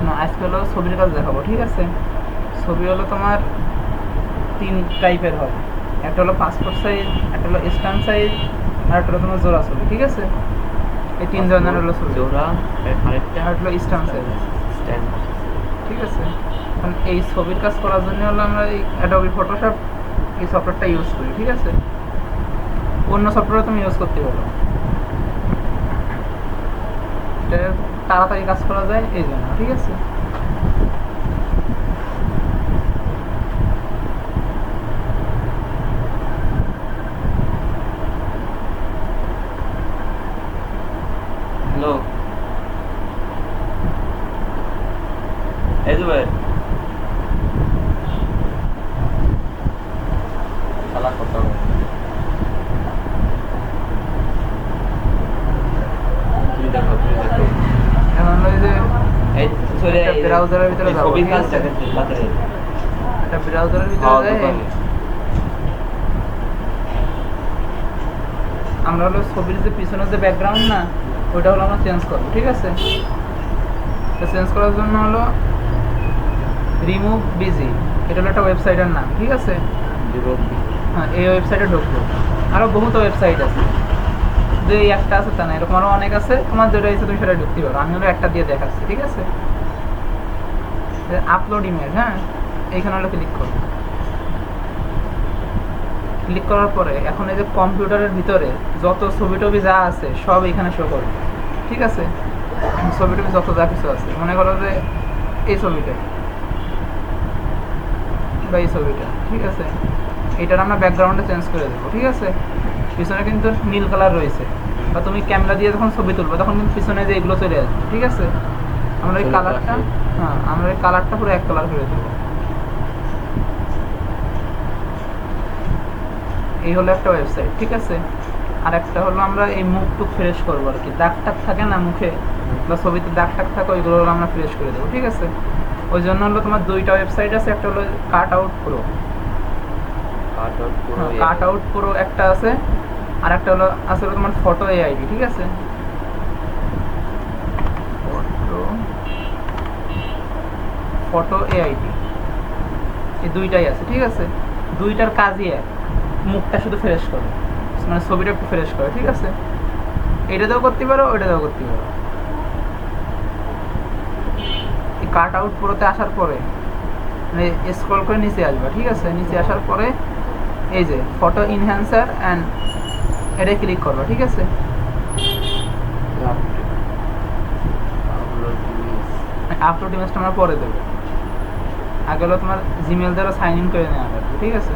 না, আজকে হলো ছবির কাজ দেখাবো, ঠিক আছে? ছবি হলো তোমার 3 টাইপের হবে। একটা হলো পাসপোর্ট সাইজ, একটা হলো স্ট্যাম্প সাইজ, আর একটা হলো তোমার জোড়া ছবি, ঠিক আছে? এই 3 ধরনের হলো ছবি। জোড়া আরেকটা আর হলো স্ট্যাম্প সাইজ, স্ট্যান্ড। ঠিক আছে? কারণ এই ছবির কাজ করার জন্য হলো আমরা এই অ্যাডোবি ফটোশপ এই সফটওয়্যারটা ইউজ করি, ঠিক আছে? অন্য সফটওয়্যার তুমি ইউজ করতে পারো, এটা তাড়াতাড়ি কাজ করা যায় এই জন্য, ঠিক আছে? হ্যালো, এই যে শালা কথা বল। তুমি দেখো এখন ওই যে এই সরি একটা ব্রাউজারের ভিতরে যাবো, ছবি ঠিক কাজ আছে? দেখেন বাতারে। একটা ব্রাউজারের ভিতরে যাই আমরা হলো ছবির যে পিছনের যে ব্যাকগ্রাউন্ড না, ওইটা হলো আমরা চেঞ্জ করবো, ঠিক আছে? তো চেঞ্জ করার জন্য হলো রিমুভ বিজি, এটা হলো একটা ওয়েবসাইটের নাম, ঠিক আছে? হ্যাঁ, এই ওয়েবসাইটে ঢুকবো। আরও বহুত ওয়েবসাইট আছে, যে এই একটা আছে তা না, এরকম আরও অনেক আছে। তোমার যেটা ইচ্ছে তুমি সেটা ঢুকতে পারো। আমি হলো একটা দিয়ে দেখাচ্ছি, ঠিক আছে? আপলোড ইমেজ, হ্যাঁ, এইখানে হলো ক্লিক করো। ক্লিক করার পরে এখন এই যে কম্পিউটারের ভিতরে যত ছবি টবি যা আছে সব এখানে শো করবে, ঠিক আছে? ছবি টবি যত যা কিছু আছে, মনে করো যে এই ছবিটা বা এই ছবিটা, ঠিক আছে? এটার আমরা ব্যাকগ্রাউন্ডে চেঞ্জ করে দেবো, ঠিক আছে? পিছনে কিন্তু নীল কালার রয়েছে, বা তুমি ক্যামেরা দিয়ে যখন ছবি তুলবে তখন কিন্তু পিছনে যে এগুলো চলে আসবে, ঠিক আছে? আমরা এই কালারটা, হ্যাঁ, আমরা এই কালারটা পুরো এক কালার করে দেবো। এই হলো একটা ওয়েবসাইট, ঠিক আছে? আর একটা হলো আমরা এই মুখ টুক ফ্রেশ করবো আর কি, দাগ টাগ থাকে না মুখে বা ছবিতে দাগ টাগ থাকে, ওইগুলো হলো আমরা ফ্রেশ করে দেবো, ঠিক আছে? ওই জন্য হলো তোমার 2টা ওয়েবসাইট আছে, একটা হলো cut out pro, cut out pro একটা আছে, আর একটা হলো আসলে তোমার ফটো এআইডি, ঠিক আছে? ফটো এআইডি, এই দুইটাই আছে, ঠিক আছে? দুইটার কাজই এক, মুখটা শুধু ফ্রেশ করে, মানে ছবিটা একটু ফ্রেশ করে, ঠিক আছে? এটাতেও করতে পারো, ওইটাতেও করতে পারো। এই কাট আউট প্রোতে আসার পরে মানে স্ক্রল করে নিচে আসবা, ঠিক আছে? নিচে আসার পরে এই যে ফটো ইনহ্যান্সার অ্যান্ড এটাই ক্লিক করবা, ঠিক আছে? আপলোড ইমেজটা আমরা পরে দেবো, আগে হলো তোমার জিমেল দ্বারা সাইন ইন করে নেওয়া হবে, ঠিক আছে?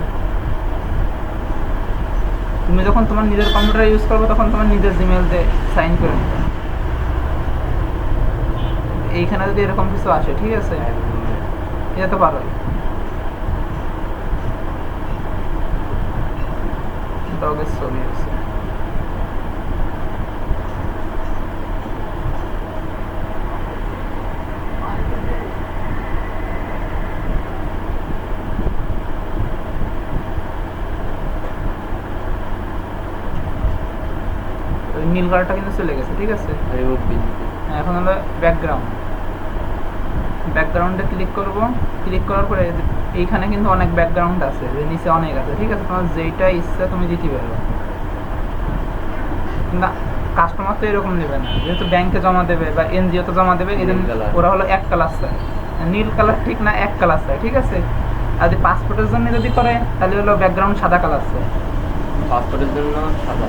তুমি যখন তোমার নিজের কম্পিউটার ইউজ করবে তখন তোমার নিজের জিমেল দিয়ে সাইন করে নেবে। এইখানে যদি এরকম কিছু আসে, ঠিক আছে? এটা তো পারোই, ডগের ছবি আছে। নীল কালারটা কিন্তু চলে গেছে, ঠিক আছে? এখন হলো ব্যাকগ্রাউন্ডে ক্লিক করব। ক্লিক করার পরে এইখানে কিন্তু অনেক ব্যাকগ্রাউন্ড আছে, যে নিচে অনেক আছে, ঠিক আছে? তোমার যেইটা ইচ্ছা তুমি দিতে পারো। না, কাস্টমার তো এরকম নেবে না, যেহেতু ব্যাংকে জমা দেবে বা এনজিওতে জমা দেবে, এই জন্য ওরা হলো এক কালার চায়, নীল কালার ঠিক না, এক কালার চায়, ঠিক আছে? আর যদি পাসপোর্টের জন্য যদি করে তাহলে হলো ব্যাকগ্রাউন্ড সাদা কালার চায়। পাসপোর্টের জন্য সাদা,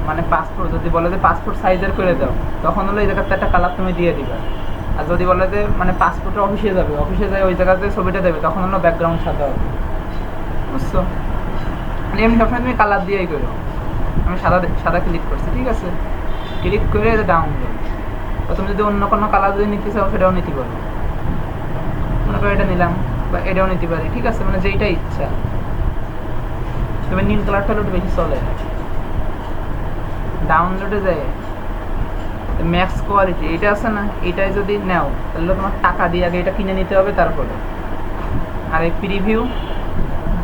মানে পাসপোর্ট যদি বলে যে পাসপোর্ট সাইজের করে দাও, তখন হলো এই জায়গাতে একটা কালার তুমি দিয়ে দিবে। আর যদি বলে যে মানে পাসপোর্টের অফিসে যাবে, অফিসে যাই ওই জায়গাতে ছবিটা দেবে, তখন হলো ব্যাকগ্রাউন্ড সাদা হবে, বুঝছো? মানে এমনি সবসময় তুমি কালার দিয়েই করো। আমি সাদা ক্লিক করছি, ঠিক আছে? ক্লিক করে ডাউনলোড, বা তুমি যদি অন্য কোনো কালার যদি নিতে চাও সেটাও নিতে পারো, মনে করো এটা নিলাম বা এটাও নিতে পারি, ঠিক আছে? মানে যেইটা ইচ্ছা, তবে নীল কালারটা হলো একটু বেশি চলে। ডাউনলোডে যায় ম্যাক্স কোয়ালিটি এটা আছে না, এটাই যদি নাও তাহলে তোমার টাকা দিয়ে আগে এটা কিনে নিতে হবে তারপরে। আর এই প্রিভিউ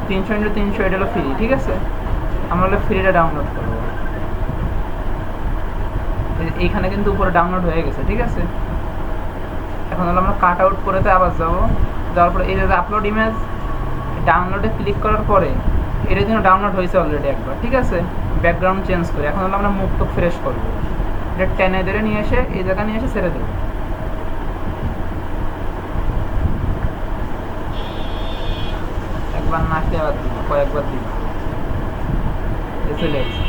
300x300 এটা হলো ফ্রি, ঠিক আছে? আমরা হলো ফ্রিটা ডাউনলোড করবো। এইখানে কিন্তু উপরে ডাউনলোড হয়ে গেছে, ঠিক আছে। এখন হলো আমরা কাট আউট করেতে আবার যাবো, যাওয়ার পরে এই যে আপলোড ইমেজ, ডাউনলোডে ক্লিক করার পরে এটা কিন্তু ডাউনলোড হয়েছে অলরেডি একবার, ঠিক আছে। ব্যাকগ্রাউন্ড চেঞ্জ করে এখন হলো আমরা মুক্ত ফ্রেশ করবো, এটা টেনে ধরে নিয়ে এসে এই জায়গায় নিয়ে এসে ছেড়ে দেবো। একবার না খেয়ে আবার দিব, কয়েকবার দিব, চলে আসছে।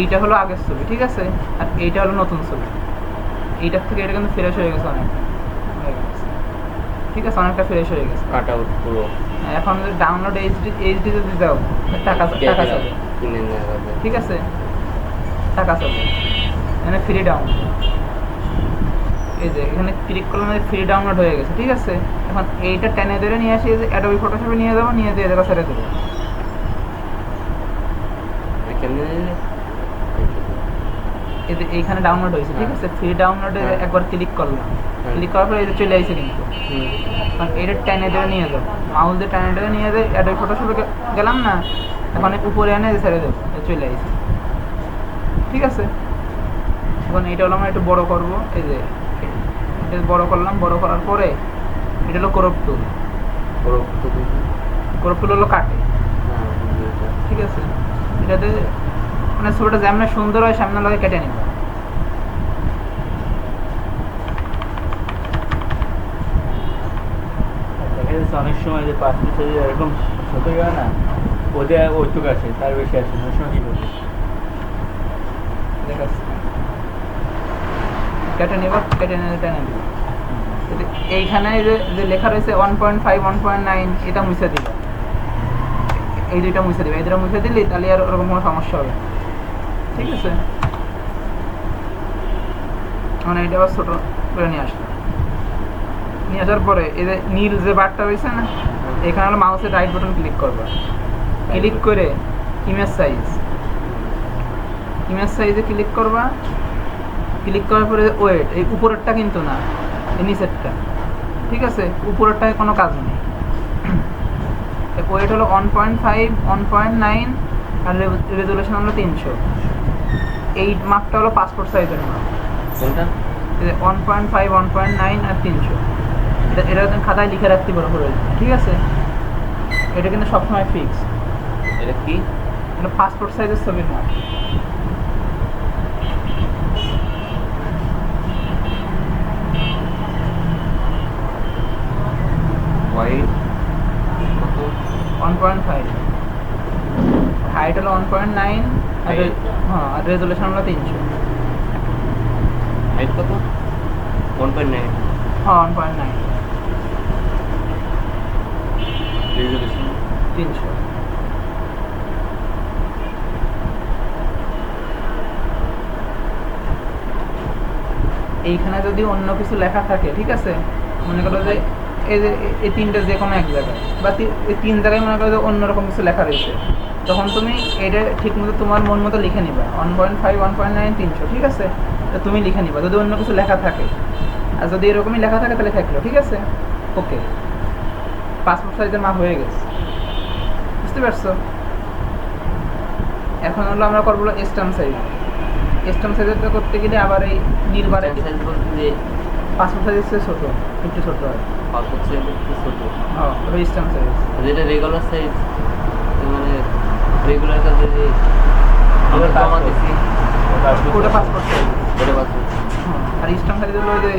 এইটা হলো আগের ছবি, ঠিক আছে, আর এইটা হলো নতুন ছবি। এইটার থেকে এটা কিন্তু ফ্রেশ হয়ে গেছে অনেকটা, ঠিক আছে, অনেকটা ফ্রেশ হয়ে গেছে। কাট আউট পুরো এখন যদি ডাউনলোড এইচডি যদি দাও টাকা টাকা চলে, কিনে নেওয়া যাবে। ঠিক আছে, টাকা চলে। এখানে ফ্রি ডাউনলোড, এই যে এখানে ক্লিক করলে ফ্রি ডাউনলোড হয়ে গেছে, ঠিক আছে। এখন এইটা টেনে ধরে নিয়ে আসি, অ্যাডোবি ফটোশপে নিয়ে যাবো, নিয়ে দিয়ে জায়গা ছেড়ে দেবো। কেমনে নিলে? এই যে এইখানে ডাউনলোড হয়েছে, ঠিক আছে। ফ্রি ডাউনলোডে একবার ক্লিক করলাম, ক্লিক করার পরে এই যে চলে আসছে কিন্তু। কারণ এটা টেনে ধরে নিয়ে যাবো, মাউস দিয়ে টেনে ধরে নিয়ে যাই, অ্যাডোবি ফটোশপে গেলাম না, এখন উপরে এনে ছেড়ে দেবো, চলে আসছে, ঠিক আছে। এখন এইটা হলো আমরা একটু বড় করবো, এই যে এটা বড় করলাম, বড় করার পরে এটা হলো ক্রপ টুল। ক্রপ টুল হলো কাটে, ঠিক আছে। এটাতে মানে ছবিটা যেমন সুন্দর হয় সামনে লাগে কেটে নিব। দেখা যাচ্ছে অনেক সময় যে পাসপোর্ট সাইজ এরকম ছোট হয় না, ওদের ওইটুকু আছে, তার বেশি আছে, অনেক সময় কী করবে দেখাচ্ছি, কেটে নিব, কেটে নিয়ে টেনে দিব। এইখানে যে লেখা রয়েছে 1.5 1.9 এটা মুছে দিল, এই দুইটা মুছে দিবে, এই দুটো মুছে দিলি তাহলে আর ওরকম কোনো সমস্যা হবে, ঠিক আছে। মানে এটা আবার ছোটো করে নিয়ে আসলাম, নিয়ে আসার পরে এই যে নীল যে বারটা রয়েছে না, এখানে হলো মাউসের রাইট বাটন ক্লিক করবা, ক্লিক করে ইমেজ সাইজ, ইমেজ সাইজে ক্লিক করবা। ক্লিক করার পরে ওয়েট, এই উপরেরটা কিন্তু না, এই নিচেরটা, ঠিক আছে, উপরেরটায় কোনো কাজ নেই। ওয়েট হলো 1.5 1.9 আর রেজুলেশন হলো 300। এই মাপটা হলো পাসপোর্ট সাইজের মাপ, কোনটা? 1.5 1.9 আর 300। এটা তুমি খাতায় লিখে রাখতে পারো করে, ঠিক আছে। এটা কিন্তু সবসময় ফিক্স, এটা কি? এটা পাসপোর্ট সাইজের ছবির মাপ। হোয়াইট কত? 1.5, হাইট হলো 1.9 আর হ্যাঁ, আর রেজুলেশন হলো 300। হাইট কত? 1.9। হ্যাঁ 1.9, রেজুলেশন 300। এইখানে যদি অন্য কিছু লেখা থাকে, ঠিক আছে, মনে করো যে এই যে এই তিনটা যে কোনো এক জায়গায় বা এই তিন জায়গায় মনে করো যে অন্যরকম কিছু লেখা রয়েছে, তখন তুমি এটা ঠিক মতো তোমার মন মতো লিখে নিবা, 1.5 1.9 300, ঠিক আছে। তো তুমি লিখে নিবা যদি অন্য কিছু লেখা থাকে, আর যদি এরকমই লেখা থাকে তাহলে থাকলো, ঠিক আছে। ওকে, পাসপোর্ট সাইজের মাপ হয়ে গেছে, বুঝতে পারছো। এখন হলো আমরা করবো স্ট্যাম্প সাইজ। স্ট্যাম্প সাইজটা করতে গেলে আবার এই নির্বারে সাইজ বলতে যে পাসপোর্ট সাইজ হচ্ছে ছোটো, একটু ছোটো হয়। পাসপোর্ট সাইজ একটু ছোট, হ্যাঁ ওই স্ট্যাম্প সাইজ। যেটা রেগুলার সাইজ, মানে রেগুলার কাজে যে আমরা জমা দিচ্ছি ওটা পাসপোর্ট সাইজ। ওটা পাসপোর্ট। হ্যাঁ, আর স্ট্যাম্প সাইজ হলো ওই যে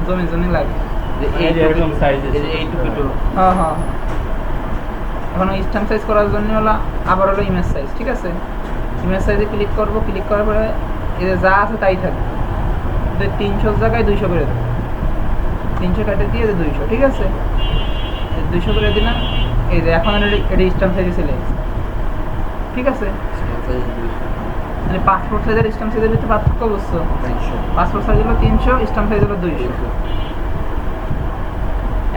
জমি জমি লাগে, যে এই যে এরকম size আছে। এইটুকু হ্যাঁ হ্যাঁ। এখন ওই স্ট্যাম্প সাইজ করার জন্য হলো আবার হলো ইমেজ সাইজ, ঠিক আছে। ইমেজ সাইজে ক্লিক করবো, ক্লিক করার পরে এই যে যা আছে তাই থাকবে, 300 জায়গায় 200 করে দেবো, 300 কাটে দিয়ে 200, ঠিক আছে। 200 করে দিলাম, এই যে এখন এটা স্ট্যাম্প সাইজে চলে গেছে, ঠিক আছে। মানে পাসপোর্ট সাইজের স্ট্যাম্প সাইজের ভিতরে পার্থক্য বুঝছো? পাসপোর্ট সাইজ হলো 300, স্ট্যাম্প সাইজ হলো 200।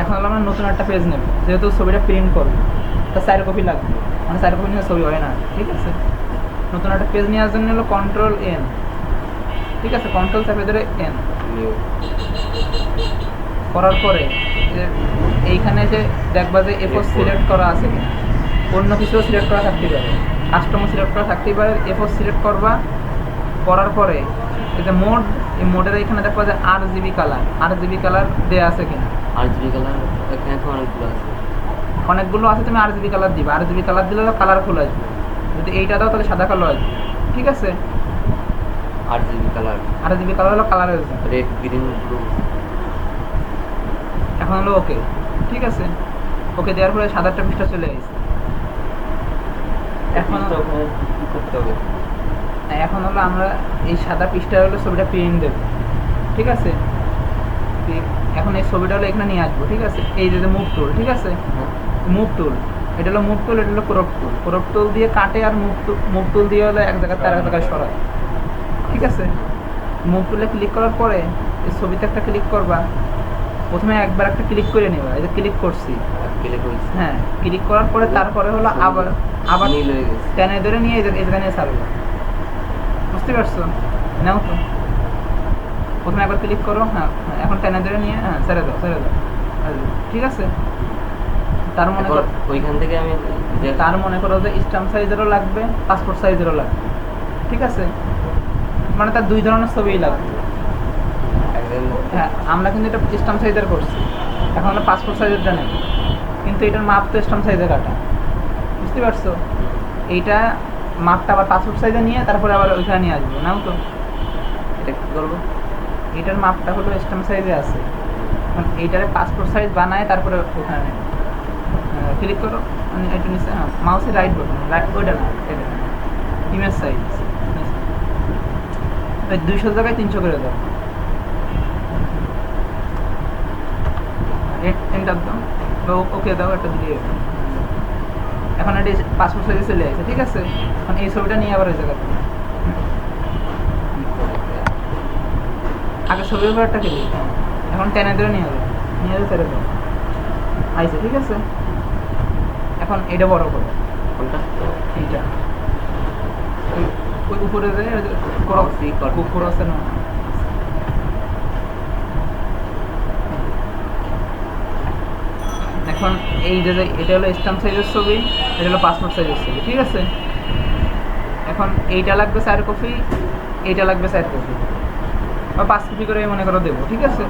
এখন হলো আমরা নতুন একটা পেজ নেব, যেহেতু ছবিটা প্রিন্ট করবো, তা 4 কপি লাগবে, মানে 4 কপি নিয়ে ছবি হয় না, ঠিক আছে। নতুন একটা পেজ নেওয়ার জন্য হলো Ctrl+N, ঠিক আছে, কন্ট্রোল চাপে ধরে N করার পরে এইখানে যে দেখবা যে A4 সিলেক্ট করা আছে কিনা, অন্য কিছু সিলেক্ট করা থাকতেই পারে, কাস্টমও সিলেক্ট করা থাকতেই পারে। F4 সিলেক্ট করবা, করার পরে এই যে মোড, এই মোডের এখানে দেখবা যে RGB কালার দেওয়া আছে কিনা। RGB কালার এখানে তো অনেকগুলো আছে। অনেকগুলো আছে, তুমি RGB কালার দিবা। RGB কালার দিলে কালারফুল আসবে, যদি এইটা দাও তাহলে সাদা কালো আসবে, ঠিক আছে। RGB কালার, RGB কালার হলো কালার আসবে। Red, green, blue. এখন হলো ওকে, ঠিক আছে। ওকে দেওয়ার পরে সাদা একটা পৃষ্ঠা চলে আসছে। এখন তো ওখানে কি করতে হবে? এখন হলো আমরা এই সাদা পৃষ্ঠা হলো ছবিটা প্রিন্ট দেবো, ঠিক আছে। এখন এই ছবিটা হলো এখানে নিয়ে আসবো, ঠিক আছে। এই যে মুভ টুল, ঠিক আছে, হ্যাঁ। মুভ টুল, এটা হলো মুভ টুল, এটা হলো ক্রপ টুল দিয়ে কাটে, আর মুভ টুল দিয়ে হলো এক জায়গায় তার এক জায়গায় সরায়, ঠিক আছে। মুভ টুলে ক্লিক করার পরে এই ছবিতে একটা ক্লিক করবা, প্রথমে একবার একটা ক্লিক করে নেবা, এই যে ক্লিক করছি, ক্লিক হয়েছে। হ্যাঁ। ক্লিক করার পরে তারপরে হলো আবার নীল হয়ে গেছে। টেনে ধরে নিয়ে এই জায়গায় নিয়ে ছাড়বে, বুঝতে পারছো? নাও তো, প্রথমে একবার ক্লিক করো, হ্যাঁ। এখন টেনে ধরে নিয়ে হ্যাঁ ছেড়ে দাও, ঠিক আছে। তার মনে করো ওইখান থেকে আমি তার মনে করো যে স্ট্যাম্প সাইজেরও লাগবে, পাসপোর্ট সাইজেরও লাগবে, ঠিক আছে। মানে তার দুই ধরনের ছবিই লাগবে। হ্যাঁ, আমরা কিন্তু এটা স্ট্যাম্প সাইজের করছি, এখন আমরা পাসপোর্ট সাইজেরটা নেব, কিন্তু এটার মাপ তো স্ট্যাম্প সাইজে কাটা, বুঝতে পারছো? এইটা মাপটা আবার পাসপোর্ট সাইজে নিয়ে তারপরে আবার ওইখানে নিয়ে আসবো, নাও তো। এটা কি করবো? এটার মাপটা হলো স্ট্যাম্প সাইজে আছে, এখন এইটারে পাসপোর্ট সাইজ বানায় তারপরে ওখানে ক্লিক করো, একটু নিচে, হ্যাঁ, মাউসের রাইট বাটন, ওইটা না, এটা ইমেজ সাইজ 200 জায়গায় 300 করে দাও, এন্টার দাও, ওকে দাও, একটা দিয়ে। এখন এটা পাসপোর্ট সাইজে চলে আসছে, ঠিক আছে। এখন এই ছবিটা নিয়ে আবার ওই জায়গাতে আগে ছবির উপর একটা ক্লিক, এখন টেনে ধরে নিয়ে যাবে, ছেড়ে দাও, আইছে, ঠিক আছে। এখন এটা বড় করো, কোনটা? এইটা ওই উপরে যে কুকুর আছে না, এখন এই যে এটা হলো স্ট্যাম্প সাইজের ছবি, এটা হলো পাসপোর্ট সাইজের ছবি, ঠিক আছে। এখন এইটা লাগবে 4 কপি, এইটা লাগবে 4 কপি, বা 5 কপি করে মনে করো দেবো, ঠিক আছে।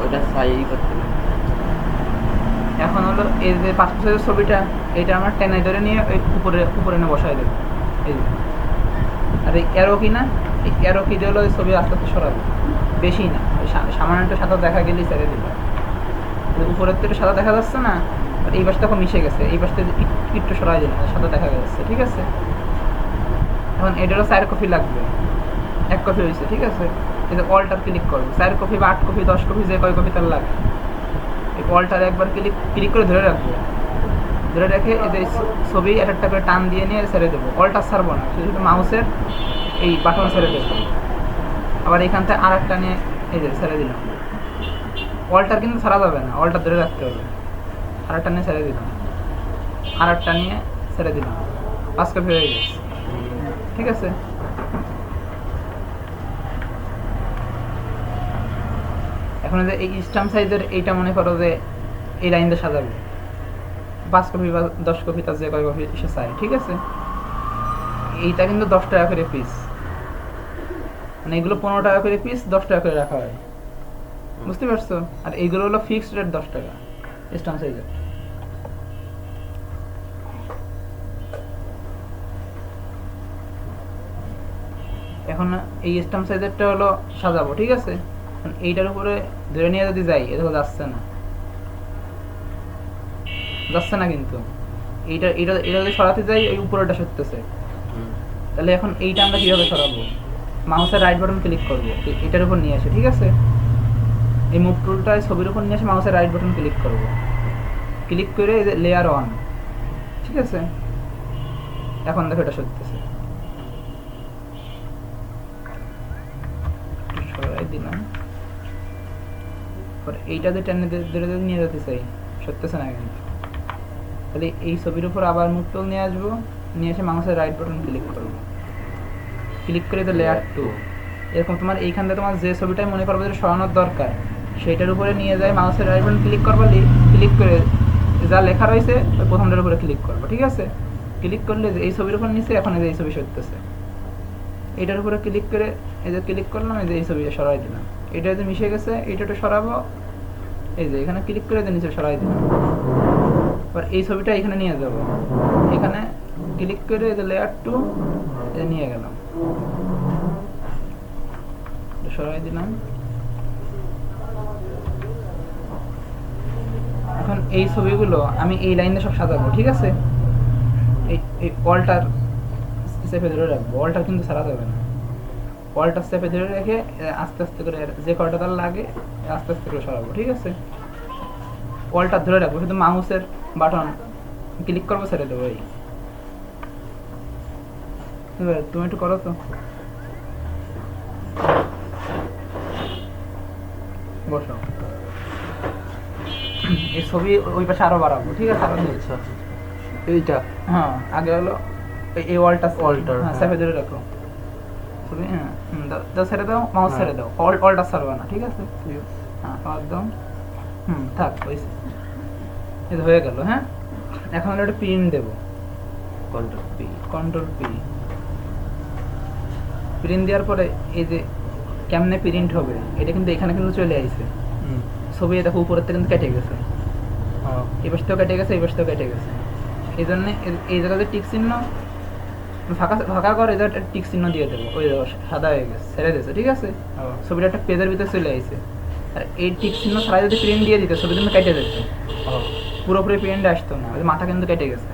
ওইটা সাইজ করতে হবে। এখন হলো এই যে পাসপোর্ট সাইজের ছবিটা, এটা আমরা টেনে ধরে নিয়ে ওই উপরে নিয়ে বসাই দেবো, এই যে। আর এই এরো কি না, এই এরো কি দিয়ে হলো ওই ছবি আস্তে আস্তে সরাবে, বেশি না, ওই সামান্য একটু সাদা দেখা গেলেই ছেড়ে দিবে। উপরের থেকে সাদা দেখা যাচ্ছে না, আর এই পাশটা এখন মিশে গেছে, এই পাশটা একটু সরাই দিলাম, সাদা দেখা যাচ্ছে, ঠিক আছে। এখন এটারও 4 কপি লাগবে, 1 কপি হয়েছে, ঠিক আছে। এই যে অল্টার ক্লিক করবে, 4 কপি বা 8 কপি 10 কপি যে কয় কপি তার লাগবে, এই অল্টারে একবার ক্লিক করে ধরে রাখবো, ধরে রেখে এই যে ছবি একটা করে টান দিয়ে নিয়ে ছেড়ে দেবো। অল্টার ছাড়বো না, শুধু মাউসের এই বাটন ছেড়ে দেবো। আবার এখান থেকে আর একটা নিয়ে এই যে ছেড়ে দিলাম। অল্টার কিন্তু ছাড়া যাবে না, অল্টার ধরে রাখতে হবে। আর একটা নিয়ে ছেড়ে দিলাম, আর একটা নিয়ে ছেড়ে দিলাম, 5 কপি হয়ে গেছে, ঠিক আছে। এখন যে এই স্ট্যাম্প সাইজের এইটা মনে করো যে এই লাইন দিয়ে সাজাবে, 5 কপি বা 10 কপি তার যে কয় কপি সে চাই, ঠিক আছে। এইটা কিন্তু 10 টাকা করে পিস, মানে এগুলো 15 টাকা করে পিস, 10 টাকা করে রাখা হয়, বুঝতে পারছো? আর এইগুলো হলো ফিক্সড রেট 10 টাকা স্ট্যাম্প সাইজের। এখন এই স্ট্যাম্প সাইজেরটা হলো সাজাবো, ঠিক আছে। এইটার উপরে ধরে নিয়ে যদি যাই, এটা যাচ্ছে না কিন্তু এইটা যদি সরাতে যাই, ওই উপরেটা সরতেছে, তাহলে এখন এইটা আমরা কিভাবে সরাবো? মাউসের রাইট বাটন ক্লিক করবো, এটার উপর নিয়ে আসে, ঠিক আছে। এই মুভ টুলটা ছবির উপর নিয়ে এসে মাউসের রাইট বাটন ক্লিক করবো, ক্লিক করে এই যে লেয়ার অন, ঠিক আছে। এখন দেখো এটা সরতেছে, সরাই দিলাম। এইটা যে টেনে ধরে নিয়ে যেতে চাই, সরতেছে না কিন্তু। তাহলে এই ছবির উপর আবার মুভ টুল নিয়ে আসবো, নিয়ে এসে মাউসের রাইট বাটন ক্লিক করবো, ক্লিক করে তো লেয়ার 2, এরকম তোমার এইখান থেকে তোমার যে ছবিটাই মনে করবে যে সরানোর দরকার, সেইটার উপরে নিয়ে যায় মাউসের রাইট বাটন ক্লিক করবা, ক্লিক করে যা লেখা রয়েছে ওই প্রথমটার উপরে ক্লিক করবো, ঠিক আছে? ক্লিক করলে যে এই ছবির উপর নিচে এখন এই যে এই ছবি সরতেছে, এটার উপরে ক্লিক করে এই যে ক্লিক করলাম, এই যে এই ছবিটা সরাই দিলাম, এটা যে মিশে গেছে এইটা সরাবো, এই যে এখানে ক্লিক করে যে নিচে সরাই দিলাম। এবার এই ছবিটা এখানে নিয়ে যাব, এখানে ক্লিক করে এই যে লেয়ার টু নিয়ে গেলাম, এটা সরাই দিলাম। এখন এই ছবিগুলো আমি এই লাইনে সব সাজাবো, ঠিক আছে? এই অল্টার চেপে ধরে রাখবো, অল্টার কিন্তু ছাড়া যাবে না, অল্টার চেপে ধরে রেখে আস্তে আস্তে করে যে কয়টা তার লাগে আস্তে আস্তে করে সরাবো, ঠিক আছে? অল্টার ধরে রাখবো, শুধু মাউসের বাটন ক্লিক করবো, ছেড়ে দেবো। এই এবার তুমি একটু করো তো, বসো। এই ছবি ওই পাশে আরো বাড়াবো, ঠিক আছে? আরো নিয়ে। আচ্ছা, এইটা হ্যাঁ, আগে হলো এই ওয়ালটা, Alter, হ্যাঁ, হ্যাঁ। চেপে ধরে রাখো ছবি, হ্যাঁ, দাও, ছেড়ে দাও, মাউস ছেড়ে দাও, অলটা ছাড়বে না, ঠিক আছে? হ্যাঁ, একদম, থাক, হয়েছে, এটা হয়ে গেল। হ্যাঁ, এখন হলো একটা প্রিন্ট দেবো, control P. Control P. Print দেওয়ার পরে এই যে কেমনে প্রিন্ট হবে এটা কিন্তু এখানে কিন্তু চলে আসছে, ছবি দেখো উপরের থেকে কিন্তু কেটে গেছে, এই পাশটাও কেটে গেছে, এই পাশটাও কেটে গেছে। এই জন্য এই জায়গাতে টিক চিহ্ন ফাঁকা ফাঁকা করে, এই জায়গাটা টিক চিহ্ন দিয়ে দেবো, ওই দেখো সাদা হয়ে গেছে, ছেড়ে দিয়েছে, ঠিক আছে? ছবিটা একটা পেজের ভিতরে চলে আসছে। আর এই টিক চিহ্ন ছাড়া যদি প্রিন্ট দিয়ে দিতে ছবি কিন্তু কেটে যেত, পুরোপুরি প্রিন্ট আসতো না, ওই মাথা কিন্তু কেটে গেছে।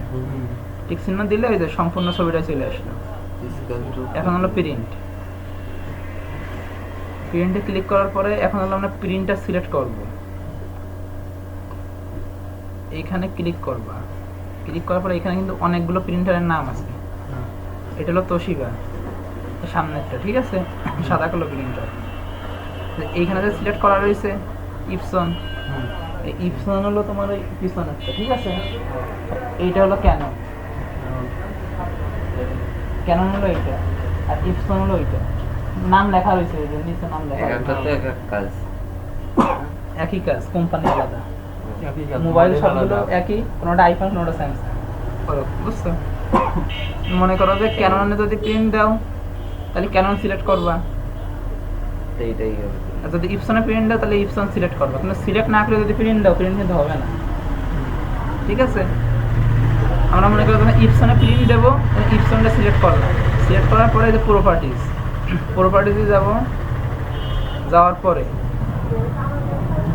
টিক চিহ্ন দিলে ওই যে সম্পূর্ণ ছবিটা চলে আসলো। এখন হলো প্রিন্ট, প্রিন্টে ক্লিক করার পরে এখন হলো আমরা প্রিন্টটা সিলেক্ট করব, এইখানে ক্লিক করবা, ক্লিক করার পরে এখানে কিন্তু অনেকগুলো প্রিন্টারের নাম আছে। এটা হলো তোশিবা সামনেরটা, ঠিক আছে? সাদা কালো প্রিন্টার। এইখানে যে সিলেক্ট করা রয়েছে ইপসন, এই ইপসন হলো তোমার ওই পিছনেরটা, ঠিক আছে? এইটা হলো ক্যানন, ক্যানন হলো এইটা, আর ইপসন হলো ওইটা। নাম লেখা রয়েছে, এই যে নিচে নাম লেখা একটা তো এক এক কাজ। একই কাজ, কোম্পানি আলাদা, মোবাইল সবগুলো একই, কোনোটা আইফোন কোনোটা স্যামসাং, বুঝছো? মনে করো যে ক্যাননে যদি প্রিন্ট দাও তাহলে ক্যানন সিলেক্ট করবা, এইটাই হবে। আর যদি ইপসনে প্রিন্ট দাও তাহলে ইপসন সিলেক্ট করবা, কিন্তু সিলেক্ট না করে যদি প্রিন্ট দাও প্রিন্ট কিন্তু হবে না, ঠিক আছে? আমরা মনে করি যখন ইপসনে প্রিন্ট দেবো ইপসনটা সিলেক্ট করলাম, সিলেক্ট করার পরে যে প্রপার্টিজ, প্রপার্টিজে যাব, যাওয়ার পরে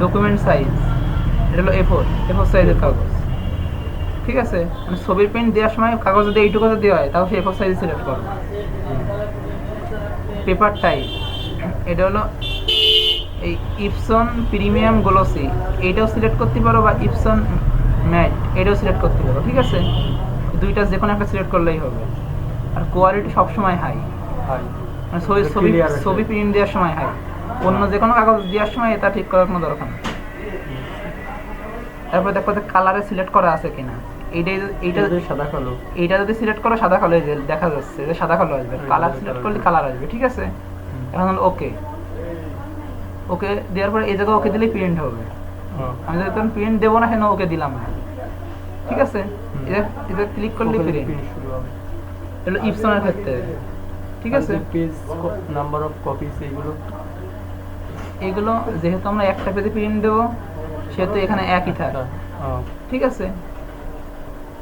ডকুমেন্ট সাইজ, এটা হলো A4 সাইজের কাগজ, ঠিক আছে? মানে ছবির প্রিন্ট দেওয়ার সময় কাগজ যদি এইটুকু দেওয়া হয় তাও সে A4 সাইজ সিলেক্ট করবে। পেপার টাইপ, এটা হলো এই ইপসন প্রিমিয়াম গ্লোসি, এইটাও সিলেক্ট করতে পারো, বা ইপসন ম্যাট এটাও সিলেক্ট করতে পারো, ঠিক আছে? দুইটা যে কোনো একটা সিলেক্ট করলেই হবে। আর কোয়ালিটি সবসময় হাই, মানে ছবি প্রিন্ট দেওয়ার সময় হাই, অন্য যে কোনো কাগজ দেওয়ার সময় এটা ঠিক করার কোনো দরকার নেই। তারপরে দেখো কালারে সিলেক্ট করা আছে কিনা, এইটা সাদা কালো, এইটা যদি সিলেক্ট করো সাদা কালো, যে দেখা যাচ্ছে যে সাদা কালো আসবে, কালার সিলেক্ট করলে কালার আসবে, ঠিক আছে? এখন হলো ওকে, ওকে দেওয়ার পরে এই জায়গায় ওকে দিলেই প্রিন্ট হবে। আমি যদি তখন প্রিন্ট দেবো না, কেন ওকে দিলাম না, ঠিক আছে? এটা ক্লিক করলে প্রিন্ট শুরু হবে। এগুলো ইপসনের ক্ষেত্রে, ঠিক আছে? পেজ নাম্বার অফ কপিস, এগুলো যেহেতু আমরা একটা পেজে প্রিন্ট দেবো সেহেতু এখানে একই থাকে, ঠিক আছে?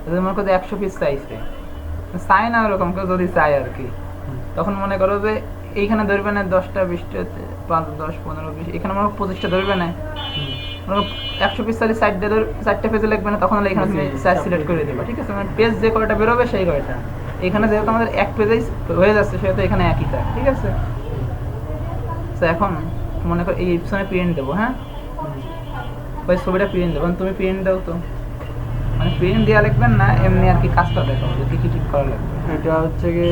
যদি মনে করো যে 100 পিস চাইছে, চাই না ওরকম কেউ, যদি চাই আর কি, তখন মনে করো যে এইখানে ধরবে না 10টা 20টা 5 10 15 20, এখানে মনে 25টা ধরবে না, 100 পিস চাইলে 4টা পেজে লিখবে না, তখন এখানে তুমি সাইজ সিলেক্ট করে দেবে, ঠিক আছে? মানে পেজ যে কয়টা বেরোবে সেই কয়টা, এখানে যেহেতু আমাদের এক পেজেই হয়ে যাচ্ছে সেহেতু এখানে একই থাকে, ঠিক আছে? তো এখন মনে করো এই অপশনে প্রিন্ট দেবো, হ্যাঁ, ওই ছবিটা প্রিন্ট দেবো, তুমি প্রিন্ট দাও তো, মানে প্রিন্ট দেওয়া লিখবেন না, এমনি আর কি কাজটা দেখো যে কি কি ঠিক করা লাগবে। এটা হচ্ছে কি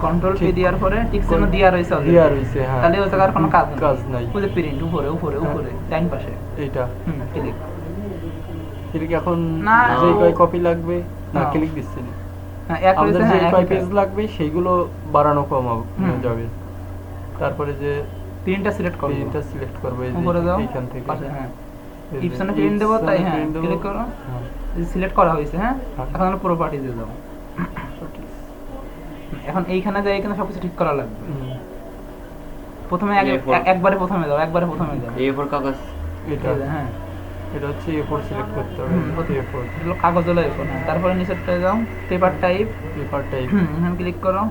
কন্ট্রোল পি দেওয়ার পরে ঠিক চিহ্ন দেওয়া রয়েছে, হ্যাঁ, তাহলে ওই জায়গার কোনো কাজ নাই। ওই যে প্রিন্ট উপরে উপরে উপরে ডাইন পাশে এইটা ক্লিক, ক্লিক এখন না, যে কয় কপি লাগবে না হ্যাঁ। ক্লিক দিচ্ছি না, হ্যাঁ এক আমাদের রয়েছে, যে হ্যাঁ কয় এক পেজ লাগবে সেইগুলো বাড়ানো কমানো যাবে। তারপরে যে প্রিন্টটা সিলেক্ট করব, প্রিন্টটা সিলেক্ট করব, এই উপরে যে দাও এইখান থেকে পাশে, হ্যাঁ ইপসনে প্রিন্ট দেবো তাই, হ্যাঁ print দেবো। ক্লিক করো, হ্যাঁ। সিলেক্ট করা হয়েছে, হ্যাঁ হ্যাঁ। এখন হলো প্রপার্টিজে যাও। এখন এইখানে যাই, এখানে সবকিছু ঠিক করা লাগবে। হুম। প্রথমে একবারে প্রথমে যাও, একবারে প্রথমে যাও। A4 কাগজ। এটা এই যে, হ্যাঁ এটা হচ্ছে A4 সিলেক্ট করতে হবে। A4 এগুলো কাগজ হলো এখন, হ্যাঁ তারপরে নিচেরটা যাও, পেপার টাইপ, পেপার টাইপ এখানে ক্লিক করো।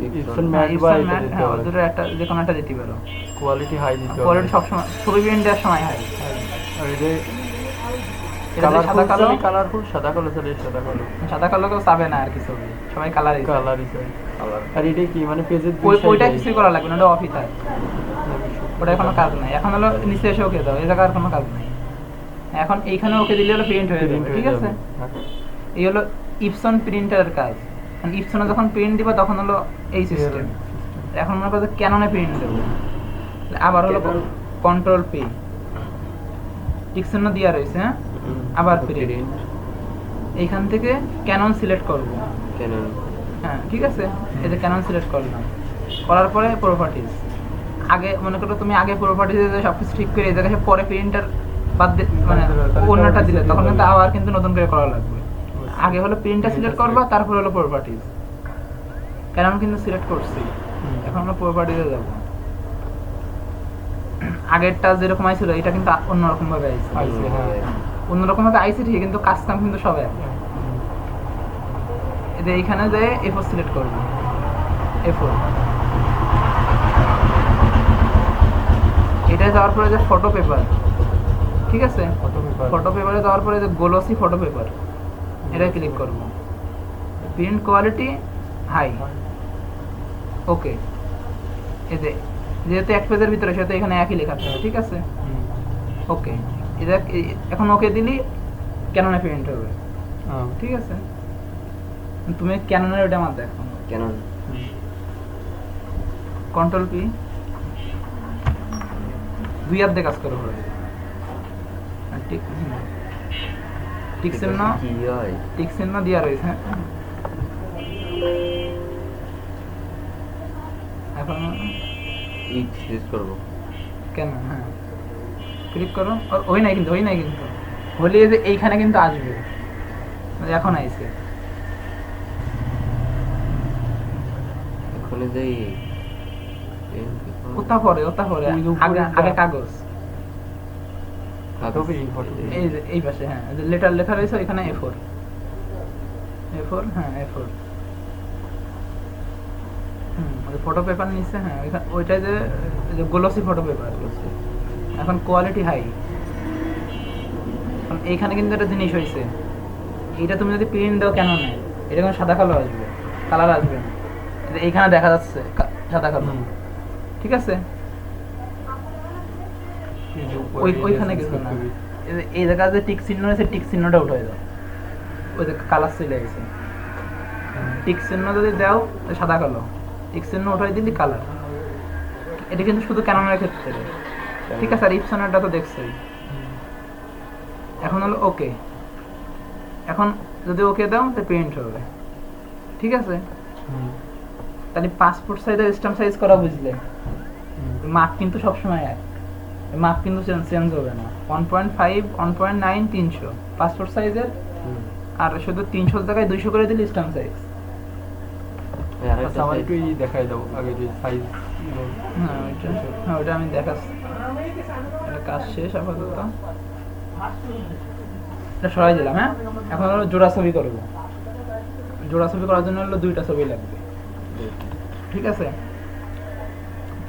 ইপসন হ্যাঁ, ম্যাট বা Epson এটা matte, দিতে হ্যাঁ হবে। ওদের একটা যে কোনো একটা দিতে পারো। কোয়ালিটি হাই দিতে হবে। কোয়ালিটি সবসময় ছবি প্রিন্ট দেওয়ার সময় হয়। আর এটা এটা যদি সাদা কালো, কালারফুল সাদা কালো চলে সাদা কালো সাদা কালো কেউ চাবে না আর কি, ছবি সবাই কালারই চায়। কালারই চাই। কালার। আর এটা কি মানে পেজের ওইটা কিছুই করা লাগবে না, ওটা অফই থাকে, ওটা কোনো কাজ নাই। এখন হলো নিচে এসে ওকে দাও, এই জায়গায় আর কোনো কাজ নাই। এখন এইখানে ওকে দিলে হলো প্রিন্ট হয়ে যাবে, ঠিক আছে। এই হলো ইপসন প্রিন্টারের কাজ। ইপসনে যখন প্রিন্ট দিবা তখন হলো এই সিস্টেম। এখন মনে করো ক্যাননে প্রিন্ট দেবো, আবার হলো কন্ট্রোল পি, টিক চিহ্ন দেওয়া রয়েছে, হ্যাঁ আবার প্রিন্ট। এইখান থেকে ক্যানন সিলেক্ট করব, Canon। হ্যাঁ ঠিক আছে। এই যে ক্যানন সিলেক্ট করলাম, করার পরে প্রপার্টিজ। আগে মনে করো তুমি আগে প্রপার্টিজে সব কিছু ঠিক করে এই জায়গায় পরে প্রিন্টার বাদ মানে অন্যটা দিলে তখন কিন্তু আবার কিন্তু নতুন করে করা লাগবে। আগে হলো প্রিন্টার সিলেক্ট করবা, তারপর হলো প্রপার্টিজ। ক্যানন কিন্তু সিলেক্ট করছি, এখন আমরা প্রপার্টিজে যাব। আগেরটা যেরকম আইছিল এটা কিন্তু অন্যরকম ভাবে আইছে, অন্যরকম ভাবে আইছে ঠিক, কিন্তু কাজ কাম কিন্তু সব এক। এতে এইখানে যে A4 সিলেক্ট করব, A4 এটা যাওয়ার পরে যে ফটো পেপার, ঠিক আছে, ফটো পেপারে যাওয়ার পরে যে গ্লোসি ফটো পেপার, এটা ক্লিক করব। প্রিন্ট কোয়ালিটি হাই, ওকে। এই যে যেহেতু এক পেজের ভিতরে সেহেতু এখানে একই লেখা থাকবে, ঠিক আছে, ওকে। এটা এখন ওকে দিলি ক্যাননে প্রিন্ট হবে, ঠিক আছে। তুমি ক্যাননের ওটা আমার দেখো, Canon। কন্ট্রোল পি, দুই হাত দিয়ে কাজ করো হবে। আর টিক চিহ্ন, কি হয়? টিক চিহ্ন দেওয়া রয়েছে, হ্যাঁ। এখন শেষ করব। কেন, হ্যাঁ ক্লিক করো। ওই নাই কিন্তু, ওই নাই কিন্তু, হলে যে এইখানে কিন্তু আসবে, এখন আইছে। এখন যাই ওটা পরে, ওটা পরে, ওই যে উপরে আগে কাগজ, কাগজ। এই যে এই পাশে, হ্যাঁ লেটার লেখা রয়েছে এখানে A4, A4, হ্যাঁ A4, ফটো পেপার নিচ্ছে, হ্যাঁ ওইটা যে গ্লোসি ফটো পেপার। এখন কোয়ালিটি হাই, এইখানে কিন্তু একটা জিনিস হয়েছে, এইটা তুমি যদি প্রিন্ট দাও কেন নেই, এটা কোনো সাদা কালো আসবে, কালার আসবে না। এইখানে দেখা যাচ্ছে সাদা কালো, ঠিক আছে। ওইখানে কিছু না, এই জায়গায় যে টিক চিহ্ন রয়েছে টিক চিহ্নটা উঠে দাও, ওই যে কালার চলে গেছে। টিক চিহ্ন যদি দাও সাদা কালো, টিক চিহ্ন উঠাই দিলি কালার। এটা কিন্তু শুধু ক্যাননের ক্ষেত্রে, ঠিক আছে। আর ইপসনেরটা তো দেখছোই। এখন হলো ওকে, এখন যদি ওকে দাও তো প্রিন্ট হবে, ঠিক আছে। তাহলে পাসপোর্ট সাইজের স্ট্যাম্প সাইজ করা বুঝলে, মাপ কিন্তু সবসময় এক, মাপ কিন্তু চেঞ্জ হবে না। 1.5, 1.9, 300 পাসপোর্ট সাইজের, আর শুধু 300 জায়গায় 200 করে দিলে স্ট্যাম্প সাইজ। আচ্ছা আমার একটু দেখাই দাও আগে যে সাইজ। হ্যাঁ ওইটা আমি দেখাচ্ছি, কাজ শেষ আপাতত, এটা সরাই দিলাম। হ্যাঁ এখন হলো জোড়া ছবি করবো, জোড়া ছবি করার জন্য হলো দুইটা ছবি লাগবে, ঠিক আছে।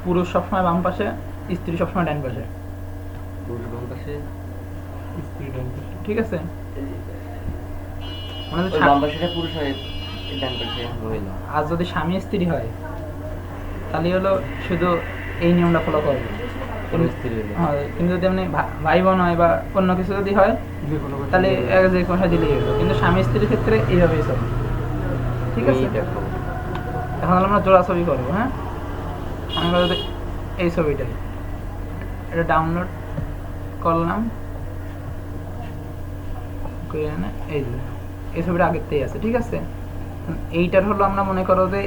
পুরুষ সবসময় বাম পাশে, স্ত্রী সবসময় ডান পাশে, ঠিক আছে। আর যদি স্বামী স্ত্রী হয় তাহলে হলো শুধু এই নিয়মটা ফলো করবে। কিন্তু যদি এমনি ভাই বোন হয় বা অন্য কিছু যদি হয় তাহলে যে কোনো দিলেই হলো, কিন্তু স্বামী স্ত্রীর ক্ষেত্রে এইভাবেই চলে, ঠিক আছে। এখন আমরা জোড়া ছবি করবো। হ্যাঁ আমরা যদি এই ছবিটাই এটা ডাউনলোড করলাম, এই ছবিটা আগের থেকেই আছে, ঠিক আছে। এইটার হলো আমরা মনে করো যে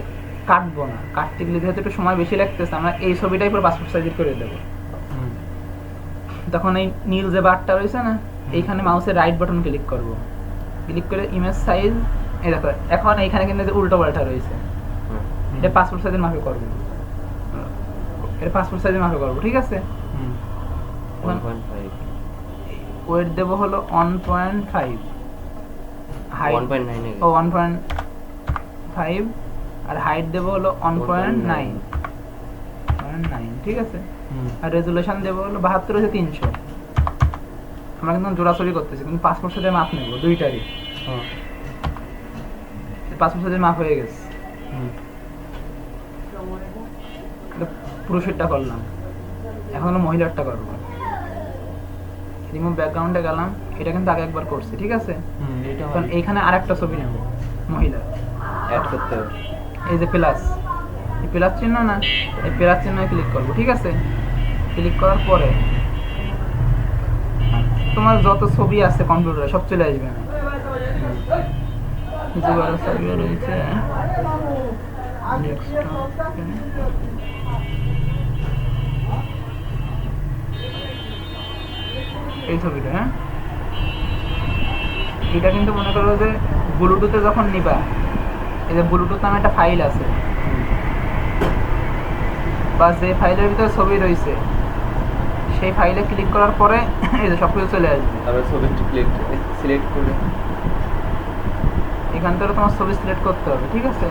কাটবো না, কাটতে গেলে যেহেতু একটু সময় বেশি লাগতেছে, আমরা এই ছবিটাই পুরো পাসপোর্ট সাইজের করে দেবো। তখন এই নীল যে বারটা রয়েছে না, এইখানে মাউসের রাইট বাটন ক্লিক করব, ক্লিক করে ইমেজ সাইজ, এই দেখো এখন এইখানে কিন্তু যে উল্টো পাল্টা রয়েছে, এটা পাসপোর্ট সাইজের মাপে করবো, এটা পাসপোর্ট সাইজের মাপে করবো, ঠিক আছে। 1.5 ওয়েট দেবো হলো 1.5, হাইট 1.9 ও 1.5, আর হাইট দেবো হলো 1.9, ঠিক আছে। আর রেজুলেশন দেবো হলো 72/300। আমরা কিন্তু জোড়াছড়ি করতেছি, কিন্তু পাসপোর্ট সাইজের মাপ নেবো দুইটারই, পাসপোর্ট সাইজের মাপ হয়ে গেছে। এটা পুরুষেরটা করলাম, এখন হলো মহিলারটা করবো। রিমুভ ব্যাকগ্রাউন্ডে গেলাম, এটা কিন্তু আগে একবার করছি, ঠিক আছে। এখন এইখানে আরেকটা ছবি নেব মহিলা, অ্যাড করতে হবে। এই যে প্লাস, এই প্লাস চিহ্ন না, এই প্লাস চিহ্নে ক্লিক করবো, ঠিক আছে। ক্লিক করার পরে তোমার যত ছবি আছে কম্পিউটারে সব চলে আসবে না, যে বড় ছবি রয়েছে এই ছবিটা, হ্যাঁ এটা কিন্তু মনে করো যে ব্লুটুথে যখন নিবা, এই যে ব্লুটুথ নামে একটা ফাইল আছে, বা যে ফাইলের ভিতরে ছবি রয়েছে সেই ফাইলে ক্লিক করার পরে এই যে সব কিছু চলে আসবে। তারপরে ছবিটি সিলেক্ট করে এখান থেকে তোমার ছবি সিলেক্ট করতে হবে, ঠিক আছে।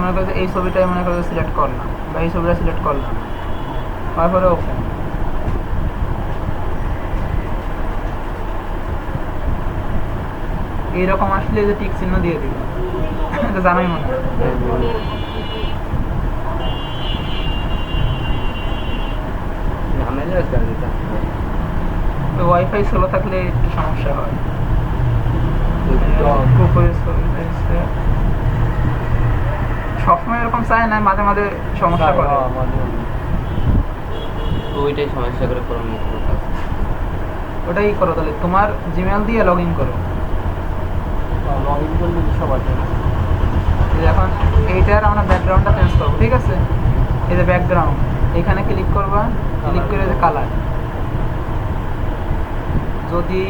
মনে করো যে এই ছবিটাই মনে করো সিলেক্ট করলাম, বা এই ছবিটা সিলেক্ট করলাম, তারপরে ওপেন। এইরকম আসলে যে টিক চিহ্ন দিয়ে দিবে, এটা জানাই মনে হয়। ঝামেলা আছে এটা। তো ওয়াইফাই স্লো থাকলে একটু সমস্যা হয়। সবসময় এরকম চায় না, মাঝে মাঝে সমস্যা করে। তো ওইটাই সমস্যা করে পুরো কাজ। ওটাই করো তাহলে, তোমার জিমেল দিয়ে লগ ইন করো। লগ ইন করলে সব আছে। এই যে এখন এইটার আমরা ব্যাকগ্রাউন্ডটা চেঞ্জ করবো, ঠিক আছে। এই যে ব্যাকগ্রাউন্ড, এখানে ক্লিক করবা, ক্লিক করে যে কালার, যদি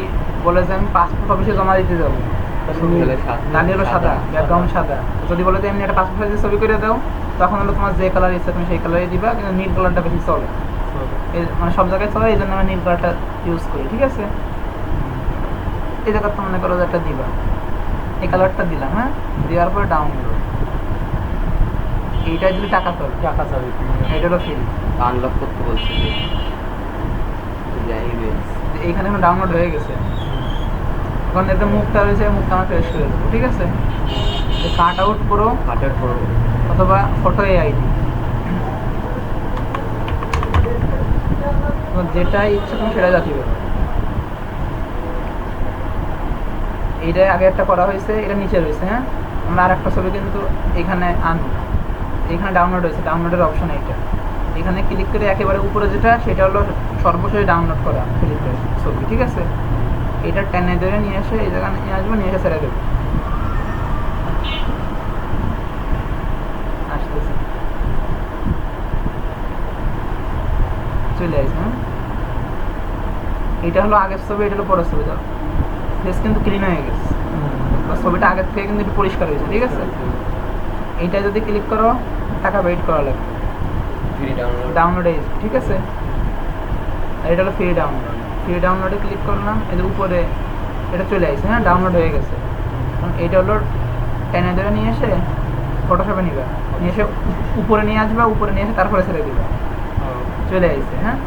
বলে যে আমি পাসপোর্ট অফিসে জমা দিতে যাবো তাহলে হলো সাদা, ব্যাকগ্রাউন্ড সাদা। যদি বলে যে এমনি একটা পাসপোর্ট সাইজের ছবি করে দাও, তখন হলো তোমার যে কালার ইচ্ছে তুমি সেই কালারই দিবা, কিন্তু নীল কালারটা বেশি চলে, মানে সব জায়গায় চলে, এই জন্য আমি নীল কালারটা ইউজ করি, ঠিক আছে। এই জায়গাটা তো মনে করো যে একটা দিবা, এই কালারটা দিলাম, হ্যাঁ, দেওয়ার পরে ডাউনলোড, এইটাই দিলে টাকা চলে, টাকা চাবে, এটা হলো ফ্রি। আনলক করতে বলছি যে এইখানে এখন ডাউনলোড হয়ে গেছে। এখন এতে মুখটা রয়েছে, মুখটা আমার ফ্রেশ করে দেবো, ঠিক আছে। কাট আউট করো, কাটার পর অথবা ফটো আইডি, যেটা ইচ্ছে তুমি সেটা জাতি করো। এইটা আগে একটা করা হয়েছে, এটা নিচে রয়েছে, হ্যাঁ। আমরা আর একটা ছবি কিন্তু এখানে আনবো, এখানে ডাউনলোড হয়েছে, ডাউনলোডের অপশন এইটা, এখানে ক্লিক করে একেবারে উপরে যেটা সেটা হলো সর্বশেষ ডাউনলোড করা ক্লিক করে ছবি, ঠিক আছে। এটা টেনে ধরে নিয়ে এসে এই জায়গায় নিয়ে আসবো, নিয়ে এসে ছেড়ে দেবো, আসতেছে, চলে আসবে, হ্যাঁ। এটা হলো আগের ছবি, এটা হলো পরের ছবি, তো ফেস কিন্তু ক্লিন হয়ে গেছে, ছবিটা আগের থেকে কিন্তু একটু পরিষ্কার হয়েছে, ঠিক আছে। এইটা যদি ক্লিক করো টাকা ওয়েট করা লাগবে, ফ্রি ডাউনলোড হয়ে যাবে, ঠিক আছে। আর এটা হলো ফ্রি ডাউনলোড, ফ্রি ডাউনলোডে ক্লিক করলাম, এদের উপরে এটা চলে আসছে, হ্যাঁ, ডাউনলোড হয়ে গেছে। কারণ এইটা হলো টেনে ধরে নিয়ে এসে ফটোশপে নিবা, নিয়ে এসে উপরে নিয়ে আসবা, উপরে নিয়ে এসে তারপরে ছেড়ে দিবা, চলে আসছে, হ্যাঁ।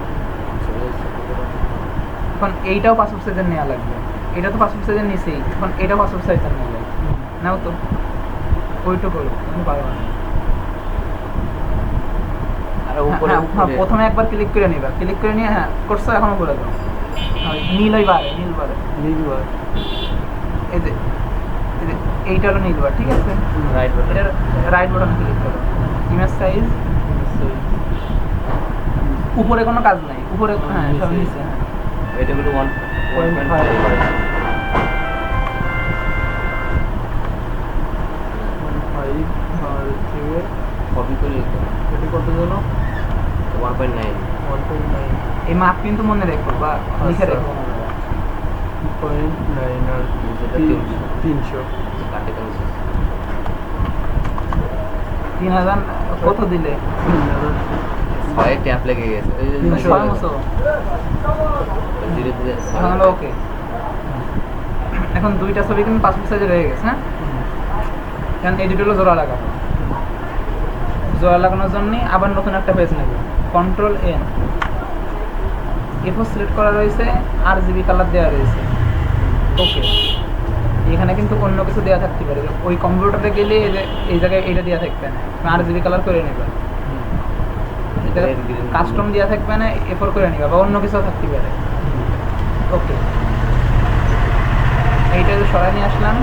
এখন এইটাও পাসপোর্ট সাইজের নেওয়া লাগবে, এটা তো পাসপোর্ট সাইজের নিচেই, এখন এটাও পাসপোর্ট সাইজের নেওয়া লাগবে, নাও তো ওইটুকু তুমি পারো না। আর উপরে প্রথমে একবার ক্লিক করে নিবা, ক্লিক করে নিয়ে, হ্যাঁ করছো, এখনো করে দাও, নীল ওই বারে, নীল বারে, এই যে এইটা হলো নীল বার, ঠিক আছে। রাইট বাটন, এটার রাইট বাটনে ক্লিক করো, ইমেজ সাইজ, উপরে কোনো কাজ নাই, উপরে, হ্যাঁ সব নিচে, হ্যাঁ। এটা হলো 1.5 আর কপি করে এটা কত যেন 1.9 1.9 এই মাপ কিন্তু মনে রেখো বা লিখে আচ্ছা। রেখো। 2.9 আর যেটা 300 কাটে কমছে 3000 কত দিলে? 3000 ছয় ট্যাপ লেগে গেছে ওই যে 300 ছয় মতো ধীরে ধীরে এখন হলো ওকে। এখন দুইটা ছবি কিন্তু পাসপোর্ট সাইজে রয়ে গেছে। হ্যাঁ, এখন এই দুটো হলো জোড়া লাগাবো। জোড়া লাগানোর জন্য আবার নতুন একটা পেজ নেব, কন্ট্রোল এন, এফও সিলেক্ট করা রয়েছে, RGB কালার দেওয়া রয়েছে। ওকে, এখানে কিন্তু অন্য কিছু দেওয়া থাকতে পারে, ওই কম্পিউটারে গেলে এই জায়গায় এইটা দেওয়া থাকবে না, RGB কালার করে নেবে। এটা কাস্টম দেওয়া থাকবে না, এফোর করে নেবে বা অন্য কিছু থাকতে পারে। ওকে, এইটা সরাই নিয়ে আসলাম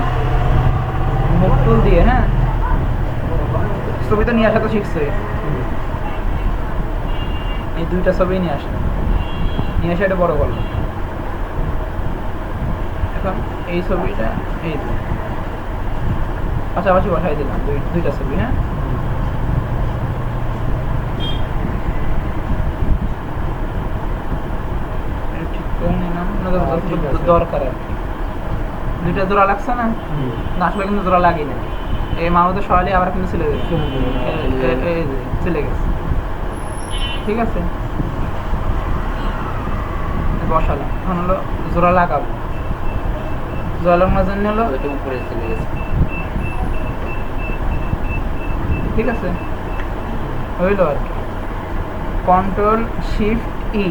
মুভ টুল দিয়ে। হ্যাঁ, ছবি তো নিয়ে আসা তো শিখছে, এই দুইটা ছবি নিয়ে আসলাম, নিয়ে আসে এটা বড় করলাম। এখন এই ছবিটা এই যে পাশাপাশি বসাই দিলাম দুইটা ছবি। হ্যাঁ, এটা ঠিক করে নিলাম, ঠিক আছে। দরকার আর কি। দুইটা জোড়া লাগছে না? না আসলে কিন্তু জোড়া লাগেই না, এই মাউথে সরালে আবার কিন্তু চলে যাবে, এই যে চলে গেছে। ঠিক আছে, বসালাম। এখন হলো জোড়া লাগাবো, জোড়া লাগানোর জন্য হলো ওইটা উপরে চলে গেছে ঠিক আছে, হইলো আর কি। কন্ট্রোল শিফট ই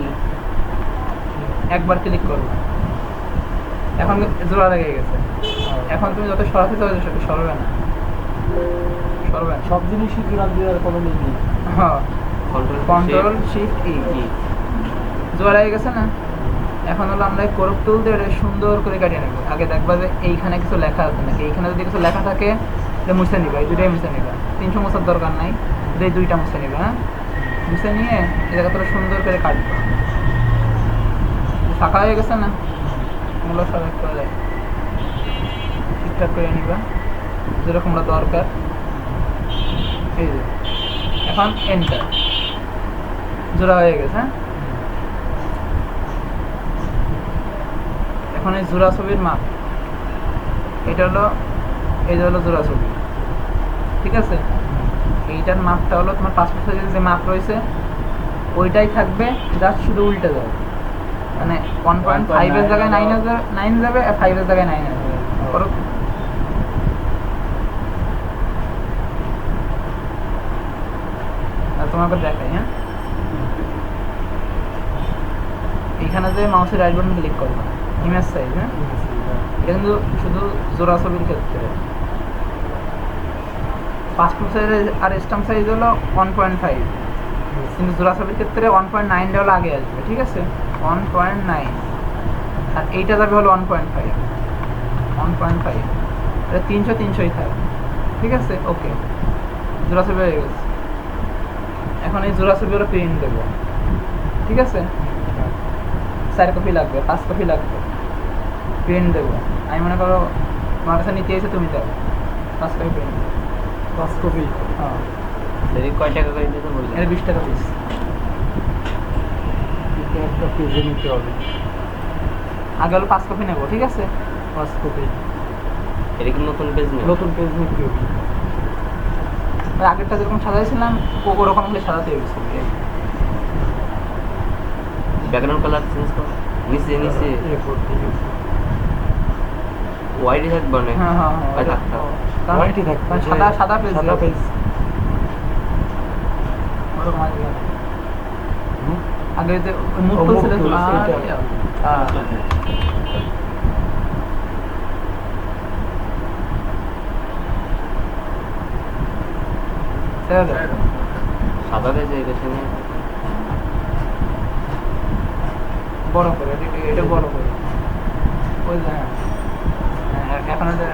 একবার ক্লিক করবো, এখন জোড়া লেগে গেছে। এখন তুমি যত সরাতে চাও সরবে না, সরবে না। সব জিনিসই জোড়া দেওয়ার কোনো মিল নেই। হ্যাঁ, কন্ট্রোল শিফট ই জোড়া লেগে গেছে না? এখন হলো আমরা কোরক টুল দিয়ে এটা সুন্দর করে কাটিয়ে নেবো। আগে দেখবা যে এইখানে কিছু লেখা আছে নাকি, এইখানে যদি কিছু লেখা থাকে তাহলে মুছে নিবা, এই দুইটাই মুছে নিবা। 300 মুছার দরকার নাই, এই দুইটা মুছে নিবা। হ্যাঁ, মুছে নিয়ে এই জায়গাটা সুন্দর করে কাটবা। ফাঁকা হয়ে গেছে না, ওগুলো সব করে ঠিকঠাক করে নিবা যেরকম দরকার। এই যে এখন এন্টার, জোড়া হয়ে গেছে। হ্যাঁ, এখন এই জোড়া ছবির মাপ এটা হলো, এই যে হলো জোড়া ছবি। ঠিক আছে, এইটার মাপটা হলো তোমার পাসপোর্ট সাইজের যে মাপ রয়েছে ওইটাই থাকবে, জাস্ট শুধু উল্টে যাবে। মানে 1.5 এর জায়গায় 9 যাবে, আর 5 এর জায়গায় 9 আসবে। করো, আর তোমাকে দেখাই। হ্যাঁ, এইখানে যে মাউসের রাইট বাটন ক্লিক করবে, ইমেজ সাইজ। হ্যাঁ, এটা কিন্তু শুধু জোড়া ছবির ক্ষেত্রে। পাসপোর্ট সাইজ আর স্ট্যাম্প সাইজ হলো 1.5, কিন্তু জোড়া ছবির ক্ষেত্রে 1.9 হলো আগে আসবে। ঠিক আছে, 1.9, আর এইটা যাবে হলো 1.5। 1.5 এটা 300ই থাকবে। ঠিক আছে, ওকে, জোড়া ছবি হয়ে গেছে। এখন এই জোড়া ছবি হলো প্রিন্ট দেবো। ঠিক আছে, 4 কপি লাগবে, 5 কপি লাগবে, প্রিন্ট দেবো। আমি মনে করো তোমার কাছে নিতে এসে তুমি দেবো 5 কপি প্রিন্ট। 5 কপি। হ্যাঁ, যদি কয় টাকা করে দিতে বললেন এটা 20 টাকা পিস। এটা একটা পেজে নিতে হবে। আগে হলো 5 কপি নেবো। ঠিক আছে, 5 কপি এটা কি নতুন পেজ নেই নতুন পেজ নিতে হবে। ওই আগেরটা যেরকম সাজাইছিলাম ওরকম হলে সাজাতে হবে ছবি। ব্যাকগ্রাউন্ড কালার চেঞ্জ করো নিচে নিচে এরপর ঠিক আছে। হোয়াইট থাকবে না হ্যাঁ হ্যাঁ হ্যাঁ, আর থাকতে হবে। হোয়াইটই থাকবে। মানে সাদা পেজ, সাদা পেজ। ওরকম আসবে না। হুম। আগে যে মুখ ও, মুখ তুলছিল তুলছে, এটা। সাদা পেজে এটা শুনে বড় করে এটা বড় করে ওই যে হ্যাঁ, এখন এটা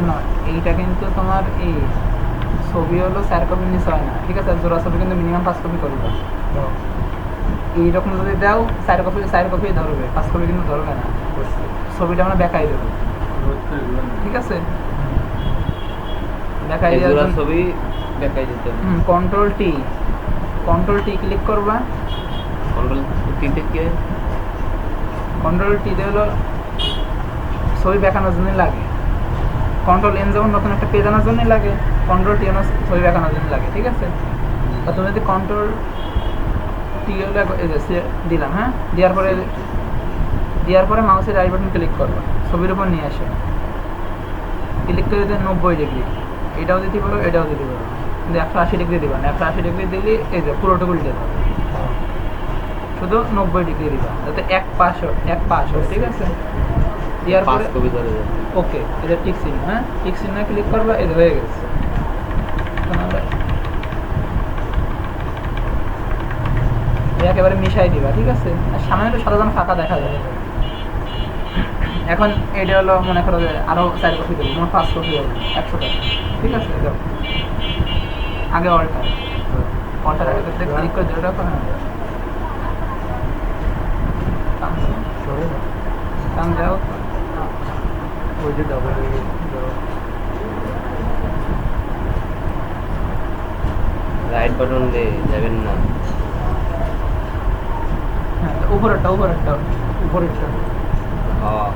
না, এইটা কিন্তু তোমার এই ছবি হলো 4 কপি নিচে হয় না। ঠিক আছে, জোড়া ছবি কিন্তু মিনিমাম 5 কপি করবে। এইরকম যদি দাও 4 কপি ধরবে, 5 কপি কিন্তু ধরবে না। ছবিটা আমরা দেখাই দেবো। ঠিক আছে, দেখাই এই দেওয়ার জোড়া জন্য ছবি দেখাই দিতে হবে। কন্ট্রোল টি ক্লিক করবা। কন্ট্রোল টিতে কি হয়? কন্ট্রোল টিতে হলো ছবি দেখানোর জন্য লাগে। কন্ট্রোল এন যেমন নতুন একটা পেজ আনার জন্যই লাগে, কন্ট্রোল টি আমার ছবি দেখানোর জন্য লাগে, ঠিক আছে? তা তুমি যদি কন্ট্রোল টি হলো এই যে দিলাম, হ্যাঁ, দেওয়ার পরে মাউসের রাইট বাটন ক্লিক করবা, ছবির উপর নিয়ে আসে, ক্লিক করে দিতে 90°, এটাও দিতে পারো এটাও দিতে পারো, কিন্তু 180° দিবা না। 180° দিলে এই যে পুরোটুকু উল্টে যাবে, শুধু 90° দিবা যাতে এক পাশ হয়, ঠিক আছে? দেওয়ার পাঁচ পরে কপি ধরে যাবে। ওকে, এটা টিক চিহ্ন, হ্যাঁ, টিক চিহ্ন ক্লিক করবা, এটা হয়ে গেছে। এখন আমরা একেবারে মিশাই দিবা, ঠিক আছে? আর সামনে একটু সাধারণ ফাঁকা দেখা যায়। এখন এটা হলো মনে করো যে আরো 4 কপি দেবো, মোট 5 কপি হবে, 100 টাকা, ঠিক আছে? যাও আগে অল্টার ক্লিক করে 0 টাকা, হ্যাঁ, কাম যাও। ওই যে ডাবল রাইট বাটন দিয়ে যাবেন না। হ্যাঁ, উপরেরটা উপরেরটা হ্যাঁ,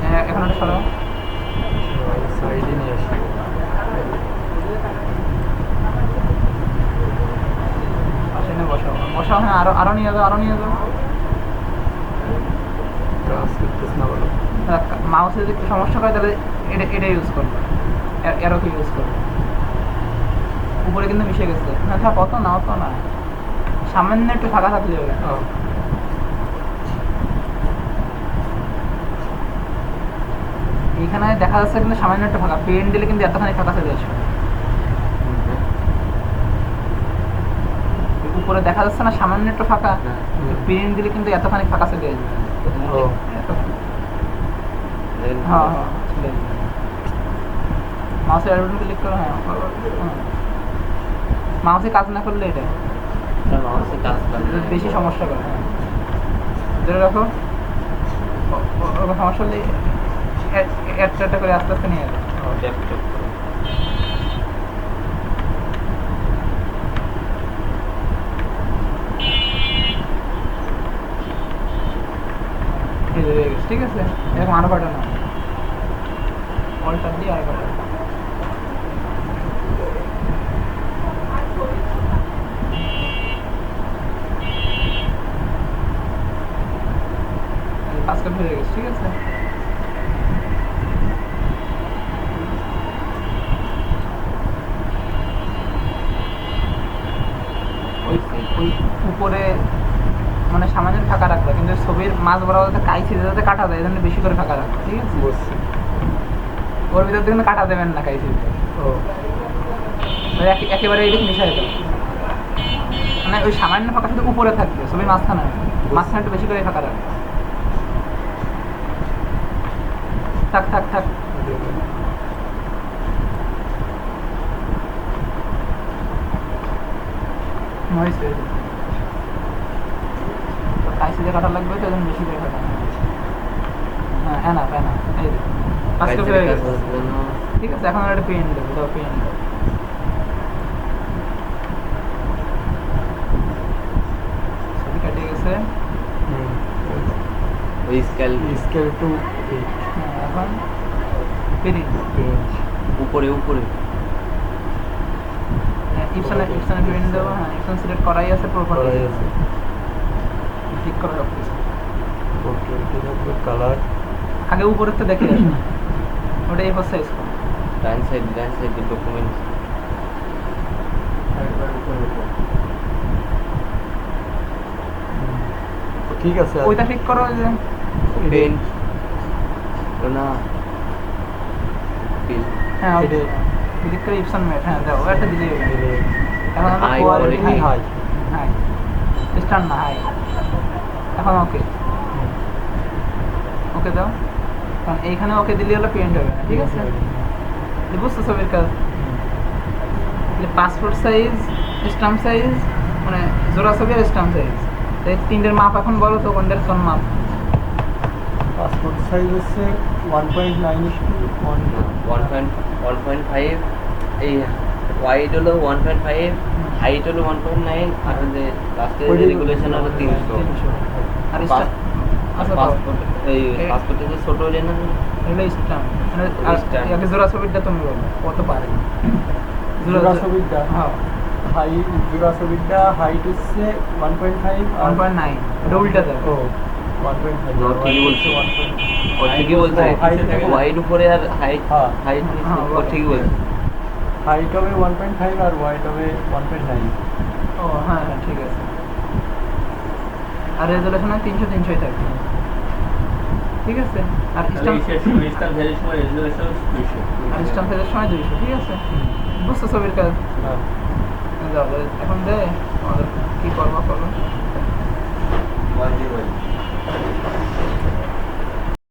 হ্যাঁ, এখন একটা সরাও। সাইডে নিয়ে আসি। পাশে নিয়ে বসাও, হ্যাঁ, আরো নিয়ে যাও। কাজ করতেছ না বলো। মাউসে যদি একটু সমস্যা হয় তাহলে এটা ইউজ করবে, এরোকে ইউজ করবে। উপরে কিন্তু মিশে গেছে, না থাক, অত না, সামান্য একটু ফাঁকা থাকলে হবে। এইখানে দেখা যাচ্ছে কিন্তু সামান্য একটু ফাঁকা, পেন দিলে কিন্তু এতখানি ফাঁকা চলে আসবে। উপরে দেখা যাচ্ছে না সামান্য একটু ফাঁকা, পেন দিলে কিন্তু এতখানি ফাঁকা চলে আসবে। হ্যাঁ, মাউসের বাটন ক্লিক করো, হ্যাঁ, মাউসে কাজ না করলে এটা বেশি সমস্যা করে, হ্যাঁ, ধরে রাখো। ওরকম সমস্যা হলে একটা করে আস্তে আস্তে নিয়ে যাবে। ঠিক আছে, এরকম আরো পাঠানো, অল্টার দিয়ে আরো পাঠানো। কাজটা হয়ে গেছে, ঠিক আছে? ওই উপরে মানে সামান্য ফাঁকা রাখবে, কিন্তু ছবির মাছ বরাবর যাতে কাইছি যাতে কাটা যায়, এই জন্য বেশি করে ফাঁকা রাখবে, ঠিক আছে? বুঝছি। ওর ভিতর থেকে কাটা দেবেন না কাইছি, একেবারে এইদিকে মিশাই দেবে, মানে ওই সামান্য ফাঁকা শুধু উপরে থাকবে, ছবির মাঝখানে একটু বেশি করে ফাঁকা রাখবে। থাক কাইছি দিয়ে কাটা লাগবে তো, এই জন্য বেশি করে কাটা। হ্যাঁ, এনাফ, এই যে কাজ করতে হয়ে গেছে, ঠিক আছে? এখন একটা পেন দেবো, দাও পেন দাও। ছবি কেটে গেছে, ওই স্কেল টু হ্যাঁ, এখন প্রিন্ট উপরে ইপসনে প্রিন্ট দেবো, হ্যাঁ, ইপসন সিলেক্ট করাই আছে, প্রপার্টি ঠিক করে রাখতেছি। কালার আগে উপরের তো দেখে আসো, ওটা এ4 সাইজ করো। ডান সাইড ডকুমেন্ট ঠিক আছে। ওইটা ঠিক করো, যে পেন না হ্যাঁ, এটা ক্লিক করে ইপসন মেট, হ্যাঁ, দাও একটা দিলে এখন আমরা হাই কোয়ালিটি হাই স্টার্ট না হাই। এখন ওকে দাও, কারণ এইখানে ওকে দিলে হলো প্রিন্ট হবে না, ঠিক আছে? বুঝছো ছবির কাজ? পাসপোর্ট সাইজ, স্টাম্প সাইজ, মানে জোড়া ছবি আর স্টাম্প সাইজ, এই তিনটের মাপ এখন বলো তো কোনটার কোন মাপ? পাসপোর্ট সাইজ হচ্ছে 1.5 এই ওয়াইড হলো 1.5, হাইট হলো 1.9, আর হচ্ছে লাস্টে রেগুলেশন হলো 300। 300 আর আচ্ছা পাসপোর্ট এই পাসপোর্টে যে ছোট হলে না এগুলো স্ট্যাম্প মানে এগুলো stamp। আগে জোড়া ছবিটা তুমি বলো কত পারে জোড়া ছবিটা হ্যাঁ জোড়া ছবিটা হাইট হচ্ছে 1.5 আর 1.9 এটা উল্টা দেবে ও 1.5 No, ঠিকই বলছে। ও ঠিকই বলছে, height থেকে- ওয়াইড উপরে আর হাইট হ্যাঁ। হাইট হ্যাঁ, ও ঠিকই বলছে। হাইট হবে 1.5 আর ওয়াইড হবে 1.9 ও হ্যাঁ হ্যাঁ ঠিক আছে আর রেজুলেশন 300 300ই থাকবে ঠিক আছে আর স্ট্যাম্প আর স্ট্যাম্প ফেজের সময় 200 ঠিক আছে বুঝছো ছবির কাজ হ্যাঁ যাও এখন দে আমাদের কি করবো করবো